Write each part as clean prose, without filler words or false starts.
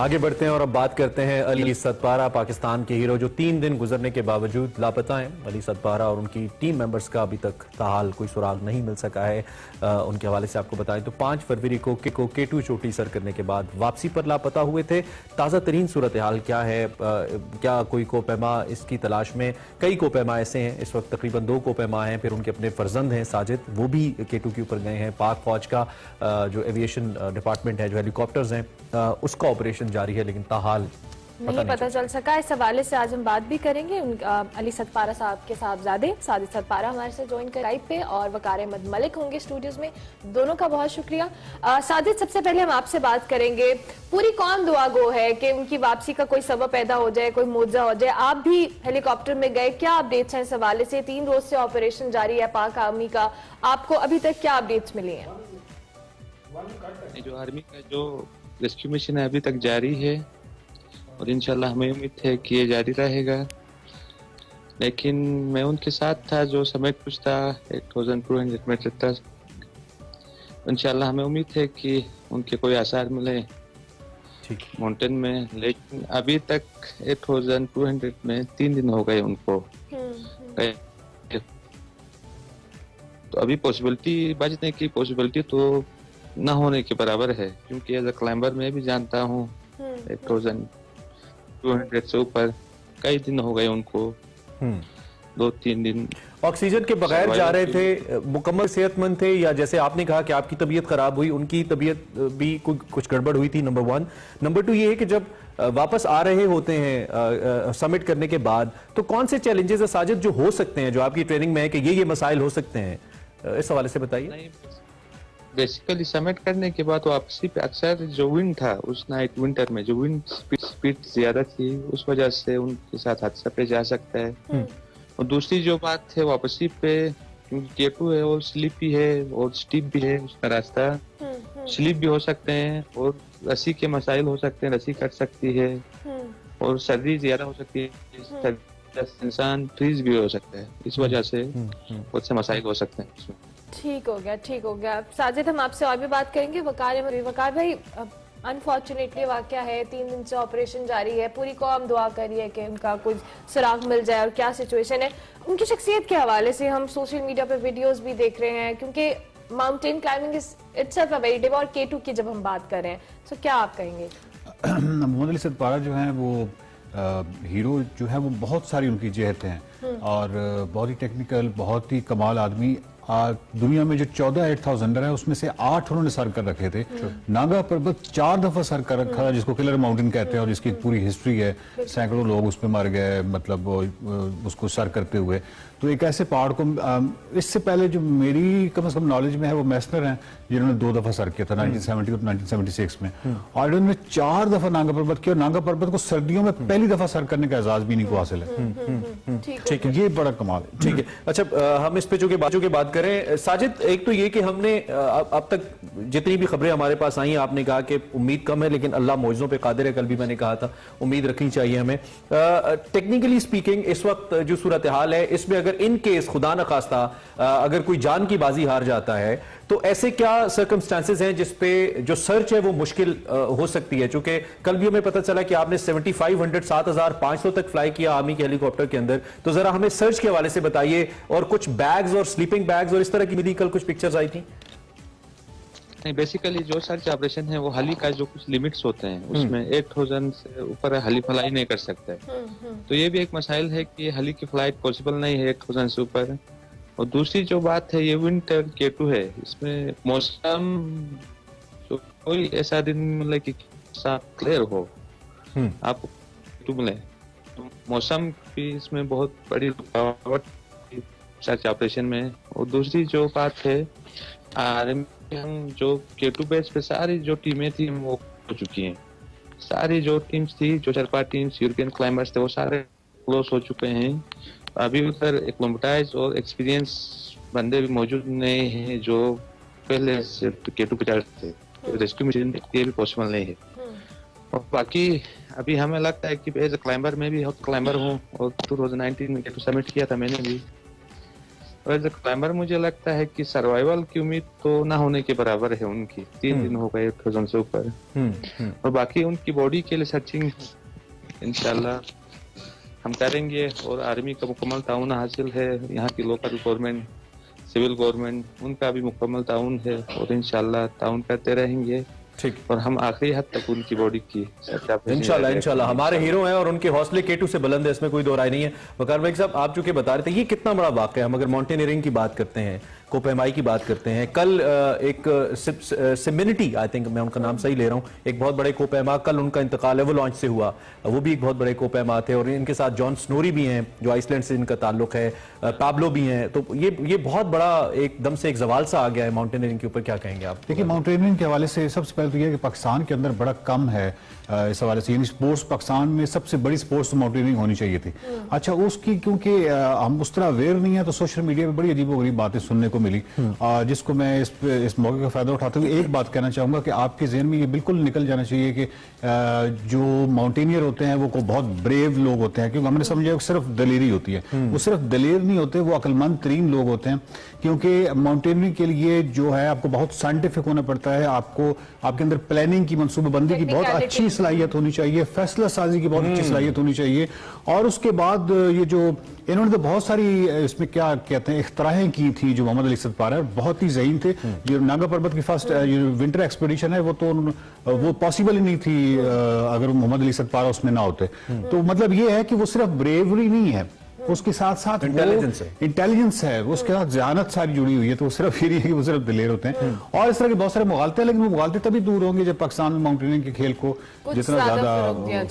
आगे बढ़ते हैं और अब बात करते हैं अली सतपारा, पाकिस्तान के हीरो जो 3 दिन गुजरने के बावजूद लापता हैं। अली सतपारा और उनकी टीम मेंबर्स का अभी तक ताहाल कोई सुराग नहीं मिल सका है। उनके हवाले से आपको बताएं तो 5 फरवरी को K2 चोटी सर करने के बाद वापसी पर लापता हुए थे। ताज़ा तरीन सूरत हाल क्या है? क्या कोई कोपैमा इसकी तलाश में? कई कोपैमा ऐसे हैं, इस वक्त तकरीबन 2 कोपैमा हैं। फिर उनके अपने फर्जंद हैं साजिद, वो भी K2 के ऊपर गए हैं। पाक फौज का जो एविएशन डिपार्टमेंट है, जो हेलीकॉप्टर्स हैं, उसका ऑपरेशन जारी है, लेकिन ताहाल नहीं पता चल सका। इस हवाले से आज हम बात भी करेंगे अली सतपारा साहब के साहबजादे साजिद सतपारा हमारे साथ ज्वाइन कर लाइव पे, और वकार अहमद मलिक होंगे स्टूडियोज में। दोनों का बहुत शुक्रिया। साजिद, सबसे पहले हम आपसे बात करेंगे, पूरी कौन दुआ गो है कि उनकी वापसी का कोई सबब पैदा हो जाए, कोई मुआवजा हो जाए। आप भी हेलीकॉप्टर में गए, क्या अपडेट्स हैं इस हवाले से? 3 रोज से ऑपरेशन जारी है पाक आर्मी का, आपको अभी तक क्या अपडेट्स मिली हैं? जो आर्मी का जो रेस्क्यू मिशन है अभी तक जारी है और इंशाल्लाह हमें उम्मीद है कि ये जारी रहेगा। लेकिन मैं उनके साथ था जो समय कुछ था 1200 मीटर तक। इंशाल्लाह हमें उम्मीद है कि उनके कोई आसार मिले माउंटेन में, लेकिन अभी तक 8200 में 3 दिन हो गए उनको। तो अभी पॉसिबिलिटी, बचने की पॉसिबिलिटी तो न होने के बराबर है, क्योंकि एज अ क्लाइंबर मैं भी जानता हूँ 8200 से ऊपर कई दिन हो गए उनको, 2-3 दिन ऑक्सीजन के बगैर जा रहे थे। मुकम्मल सेहतमंद थे, या जैसे आपने कहा कि आपकी तबीयत खराब हुई, उनकी तबीयत भी कुछ गड़बड़ हुई थी? नंबर 1। नंबर 2 ये है कि जब वापस आ रहे होते हैं समिट करने के बाद, तो कौन से चैलेंजेस साजिद जो हो सकते हैं, जो आपकी ट्रेनिंग में है कि ये मसाइल हो सकते हैं, इस हवाले से बताइए। बेसिकली समिट करने के बाद वापसी पे अक्सर जो विंड था उस नाइट विंटर में जो विंड स्पीड ज्यादा थी, उस वजह से उनके साथ हादसा पे जा सकता है। और दूसरी जो बात है वापसी पे, क्योंकि K2 है और स्लीपी है और स्टीप भी है उसका रास्ता, स्लीप भी हो सकते हैं और रस्सी के मसाइल हो सकते हैं, रस्सी कट सकती है और सर्दी ज्यादा हो सकती है, इंसान फ्रीज भी हो सकता है। इस वजह से बहुत से मसाइल हो सकते हैं इसमें। ठीक हो गया, ठीक हो गया। साजिद, हम आपसे और भी बात करेंगे। वकार भाई, अनफॉर्चुनेटली वाकया है, 3 दिन से ऑपरेशन जारी है, पूरी कौम दुआ कर रही है कि उनका कुछ सुराग मिल जाए। और क्या सिचुएशन है उनकी शख्सियत के हवाले से? हम सोशल मीडिया पे वीडियोस भी देख रहे हैं, क्योंकि mountain climbing is itself a very div. और K2 की जब हम बात कर रहे हैं, तो क्या आप कहेंगे? मोहम्मद अली सतपारा जो है वो हीरो जो है वो बहुत सारी उनकी जहतें हैं और बहुत ही टेक्निकल, बहुत ही कमाल आदमी। दुनिया में जो 14 8000 है उसमें से 8 उन्होंने सर कर रखे थे। नागा पर्वत 4 दफा सर कर रखा था, जिसको किलर माउंटेन कहते हैं, और इसकी पूरी हिस्ट्री है। सैकड़ों लोग उस पर मर गए, मतलब उसको सर करते हुए। तो एक ऐसे पहाड़ को इससे पहले जो मेरी कम से कम नॉलेज में है वो मैसनर हैं, जिन्होंने 2 दफा सर किया था 1970 और 1976 में, और इन्होंने 4 दफा नागा पर्वत किया। और नागा पर्वत को सर्दियों में पहली दफा सर करने का एजाज भी नहीं को हासिल है। ठीक है, ये बड़ा कमाल है। ठीक है, अच्छा, हम इस पे जो के बात करें साजिद, एक तो ये कि हमने अब तक जितनी भी खबरें हमारे पास आई, आपने कहा कि उम्मीद कम है लेकिन अल्लाह मौजों पे कादिर है। कल भी मैंने कहा था उम्मीद रखनी चाहिए हमें। टेक्निकली स्पीकिंग इस वक्त जो सूरत हाल है, इसमें अगर इन केस खुदा न खास्ता अगर कोई जान की बाजी हार जाता है, तो ऐसे क्या सर्कमस्टांसेस हैं जिसपे जो सर्च है वो मुश्किल हो सकती है? चूंकि कल भी हमें पता चला कि आपने 7500 7500 तक फ्लाई किया आर्मी के हेलीकॉप्टर के अंदर, तो जरा हमें सर्च के हवाले से बताइए। और कुछ बैग्स और स्लीपिंग बैग्स और इस तरह की मिली कल कुछ पिक्चर्स आई थी? नहीं, बेसिकली जो सर्च ऑपरेशन है वो हली का जो कुछ लिमिट्स होते हैं उसमें 8000 से ऊपर हली फ्लाई नहीं कर सकता है। तो ये भी एक मसाइल है कि हली की फ्लाइट पॉसिबल नहीं है 8000 से ऊपर। और दूसरी जो बात है, ये विंटर K2 है, इसमें मौसम तो कोई ऐसा दिन मिले कि साफ क्लियर हो, आपको K2 मिले, तो मौसम भी इसमें बहुत बड़ी रुकावट सर्च ऑपरेशन में। और दूसरी जो बात है, हम जो K2 बेस पे सारी जो टीमें थी वो हो चुकी हैं। सारी जो टीम्स थी, जो 4-5 टीम्स यूरोपियन क्लाइंबर्स थे, वो सारे क्लोज हो चुके हैं। अभी उधर एक्लोमेटाइज और एक्सपीरियंस बंदे भी मौजूद नहीं हैं जो पहले से K2 पे चढ़ते थे। रेस्क्यू मिशन ये भी पॉसिबल नहीं है। और बाकी अभी हमें लगता है कि एज ए क्लाइंबर मैं भी क्लाइंबर हूँ और 2019 में K2 सबमिट किया था मैंने भी। और एज ए क्लाइंबर मुझे लगता है कि सर्वाइवल की उम्मीद तो ना होने के बराबर है उनकी। 3 दिन हो गए 8000 से ऊपर। और बाकी उनकी बॉडी के लिए सर्चिंग इंशाल्लाह हम करेंगे, और आर्मी का मुकम्मल ताउन हासिल है, यहाँ की लोकल गवर्नमेंट, सिविल गवर्नमेंट, उनका भी मुकम्मल ताउन है, और इंशाल्लाह ताउन करते रहेंगे। ठीक, और हम आखिरी हद तक उनकी बॉडी की इंशाल्लाह हमारे हीरो हैं और उनके हौसले K2 से बुलंद है, इसमें कोई दो राय नहीं है। वकार भाई साहब, आप चूंकि बता रहे थे ये कितना बड़ा वाक़या है, हम अगर माउंटेनियरिंग की बात करते हैं, कोपेमाई की बात करते हैं, कल एक सिमिनिटी, आई थिंक मैं उनका नाम सही ले रहा हूँ, एक बहुत बड़े कोपेमा, कल उनका इंतकाल है, वो लॉन्च से हुआ, वो भी एक बहुत बड़े कोपेमा थे, और इनके साथ जॉन स्नोरी भी हैं जो आइसलैंड से इनका ताल्लुक है, पाब्लो भी हैं। तो ये बहुत बड़ा एकदम से एक सवाल सा आ गया है माउंटेनियरिंग के ऊपर, क्या कहेंगे आप? देखिए, माउंटेनियरिंग के हवाले से सबसे पहले तो यह कि पाकिस्तान के अंदर बड़ा कम है इस हवाले से, यानी स्पोर्ट्स पाकिस्तान में सबसे बड़ी स्पोर्ट्स तो माउंटेनियरिंग होनी चाहिए थी। अच्छा, उसकी क्योंकि हम उस तरह अवेयर नहीं है, तो सोशल मीडिया पे बड़ी अजीबोगरीब बातें सुनने को मिली, जिसको मैं इस मौके का फायदा उठाते हुए एक बात कहना चाहूंगा कि आपके जहन में ये बिल्कुल निकल जाना चाहिए कि जो माउंटेनियर होते हैं वो बहुत ब्रेव लोग होते हैं, क्योंकि हमने समझा सिर्फ दलेरी होती है, वो सिर्फ दलेर नहीं होते, वो अक्लमंद तरीन लोग होते हैं। क्योंकि माउंटेनियरिंग के लिए जो है आपको बहुत साइंटिफिक होना पड़ता है, आपको आपके अंदर प्लानिंग की, मनसूबाबंदी की बहुत अच्छी सलाहियत होनी चाहिए, फैसला साजी की बहुत अच्छी सलाहियत होनी चाहिए। और उसके बाद ये जो इन्होंने तो बहुत सारी इसमें क्या कहते हैं इख्तराहें की थी, जो मोहम्मद अली सतपारा बहुत ही ज़हीन थे। जो नागा पर्वत की फर्स्ट विंटर एक्सपीडिशन है वो पॉसिबल ही नहीं थी अगर मोहम्मद अली सतपारा उसमें ना होते। तो मतलब ये है कि वो सिर्फ ब्रेवरी नहीं है, उसके साथ साथ इंटेलिजेंस है, उसके साथ जहानत सारी जुड़ी हुई है। तो सिर्फ ये नहीं है कि वो सिर्फ दिलेर होते हैं, और इस तरह के बहुत सारे मुगालते हैं, लेकिन वो मुगालते तभी दूर होंगे जब पाकिस्तान में माउंटेनियरिंग के खेल को जितना ज्यादा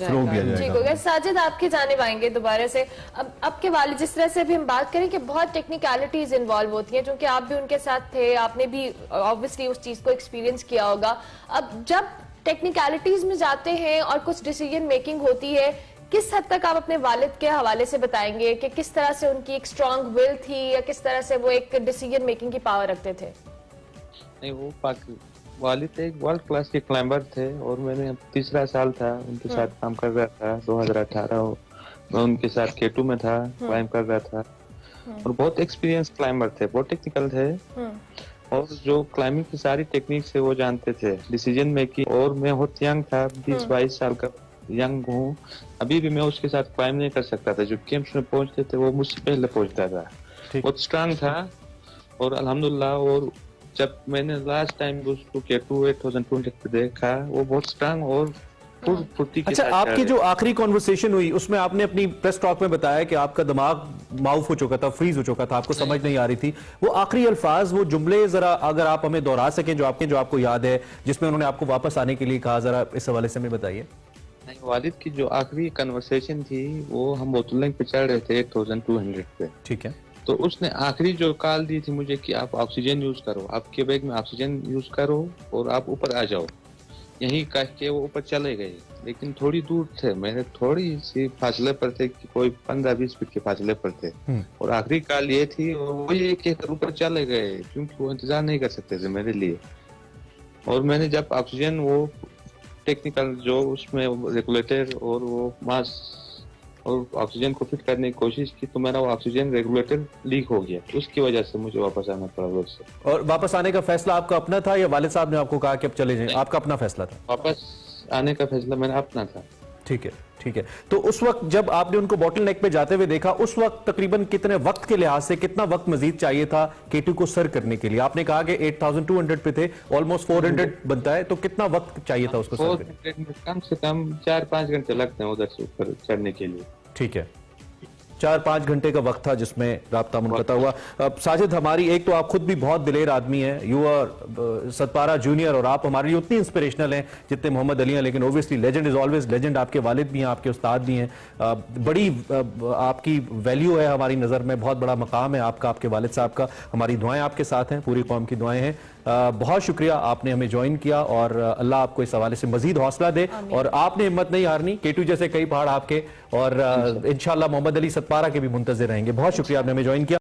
फरोग दिया जाएगा। साजिद, आपके जानिब आएंगे दोबारा से। अब आपके वालिद, जिस तरह से भी हम बात करें कि बहुत टेक्निकलिटीज इन्वॉल्व होती हैं, क्योंकि आप भी उनके साथ थे, आपने भी ऑब्वियसली उस चीज को एक्सपीरियंस किया होगा। अब जब टेक्निकलिटीज में जाते हैं और कुछ डिसीजन मेकिंग होती है, किस हद तक आप अपने वालिद के हवाले से बताएंगे कि किस तरह से उनकी एक स्ट्रॉन्ग विल थी, या किस तरह से वो एक डिसीजन मेकिंग की पावर रखते थे? नहीं, वो वालिद एक वर्ल्ड क्लास के क्लाइंबर थे, और मैंने तीसरा साल था उनके साथ काम कर रहा था। 2018 मैं उनके साथ K2 में था, क्लाइंब कर रहा था, और बहुत एक्सपीरियंस क्लाइंबर थे, बहुत टेक्निकल थे, और जो क्लाइंबिंग की सारी टेक्निक से वो जानते थे, डिसीजन मेकिंग। और मैं बहुत यंग था, 20-22 साल का यंग हूँ, अभी भी मैं उसके साथ क्लाइंब नहीं कर सकता था। जो कैंप्स में पहुंचते थे वो मुझसे पहले पहुंचता था, बहुत स्ट्रांग था, और अल्हम्दुलिल्लाह। और जब मैंने लास्ट टाइम उसको K2 8020 पे देखा, वो बहुत स्ट्रांग और फुर्ती के अच्छा, साथ। आपकी जो आखिरी कॉन्वर्सेशन हुई उसमें आपने अपनी प्रेस टॉक में बताया कि आपका दिमाग माउफ हो चुका था, फ्रीज हो चुका था, आपको समझ नहीं आ रही थी। वो आखिरी अल्फाज, वो जुमले जरा अगर आप हमें दोहरा सकें जो आपको याद है, जिसमें उन्होंने आपको वापस आने के लिए कहा, जरा इस हवाले से हमें बताइए। वालिद की जो आखिरी कन्वर्सेशन थी, वो हम बोतुलैंग पे चढ़ रहे थे 8200 पे, ठीक है। तो उसने आखिरी जो कॉल दी थी मुझे कि आप ऑक्सीजन यूज करो, आपके बैग में ऑक्सीजन यूज करो, और आप ऊपर आ जाओ, यही कह के वो ऊपर चले गए। लेकिन थोड़ी दूर थे, मेरे थोड़ी सी फासले पर थे, कि कोई 15-20 फीट के फासले पर थे, और आखिरी कॉल ये थी, और वो ये कहकर ऊपर चले गए, क्योंकि वो इंतजार नहीं कर सकते थे मेरे लिए। और मैंने जब ऑक्सीजन वो टेक्निकल जो उसमें रेगुलेटर और वो मास्क और ऑक्सीजन को फिट करने की कोशिश की, तो मेरा वो ऑक्सीजन रेगुलेटर लीक हो गया, उसकी वजह से मुझे वापस आना पड़ा उससे। और वापस आने का फैसला आपका अपना था या वालिद साहब ने आपको कहा कि अब चले जाएं? आपका अपना फैसला था? वापस आने का फैसला मेरा अपना था। ठीक है, ठीक है। तो उस वक्त जब आपने उनको बॉटल नेक पे जाते हुए देखा, उस वक्त तकरीबन कितने वक्त के लिहाज से कितना वक्त मजीद चाहिए था K2 को सर करने के लिए? आपने कहा कि 8200 पे थे, ऑलमोस्ट 400 बनता है, तो कितना वक्त चाहिए था उसको सर करने? कम से कम 4-5 घंटे लगते हैं उधर से ऊपर चढ़ने के लिए। ठीक है, 4-5 घंटे का वक्त था जिसमें राब्ता मुनक़ता हुआ। साजिद, हमारी एक तो आप खुद भी बहुत दिलेर आदमी हैं, यू आर सतपारा जूनियर, और आप हमारे लिए उतनी इंस्पिरेशनल हैं जितने मोहम्मद अली हैं, लेकिन obviously legend is always legend. आपके वालिद भी हैं, आपके उस्ताद भी हैं, बड़ी आपकी वैल्यू है हमारी नज़र में, बहुत बड़ा मकाम है आपका, आपके वालिद साहब का। हमारी दुआएं आपके साथ हैं, पूरी कौम की दुआएं हैं। बहुत शुक्रिया, आपने हमें ज्वाइन किया, और अल्लाह आपको इस हवाले से मजीद हौसला दे, और आपने हिम्मत नहीं हारनी। K2 जैसे कई पहाड़ आपके, और इंशाल्लाह मोहम्मद अली सतपारा के भी मुंतज़िर रहेंगे। बहुत शुक्रिया, आपने हमें ज्वाइन किया।